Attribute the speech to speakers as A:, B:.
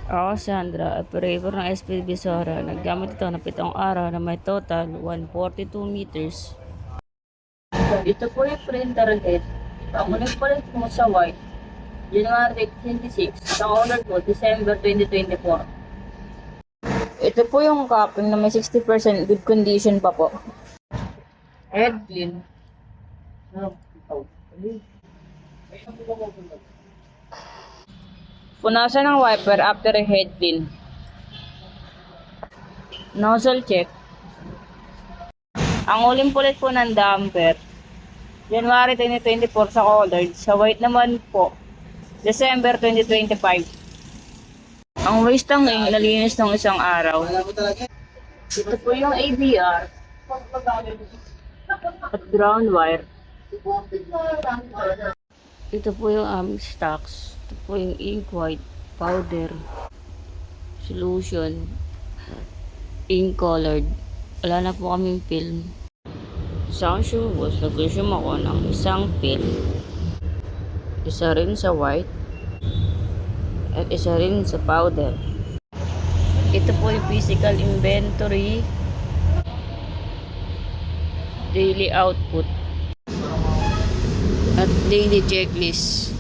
A: Ako, Sandra, operator ng SPB Sora. Naggamit ito ng 7 araw na may total 142 meters. Ito po yung printer head. Ang ulit palit mo sa white, January 26. Ang order po, December 2024. Ito po yung cupping na may 60% good condition pa po. Head clean. Punasan ng wiper after a head clean. Nozzle check. Ang uling pulit po ng damper, January 2024 sa colored. Sa white naman po, December 2025. Ang waste tanking nalinis ng 1 araw. Ito po yung ABR at ground wire. Ito po yung aming stocks. Ito po yung ink white, powder, solution, ink colored. Wala na po kaming film. Sa aking shoebox, nag-consume ako ng isang film. Isa rin sa white at isa rin sa powder. Ito po yung physical inventory, daily output, at daily checklist.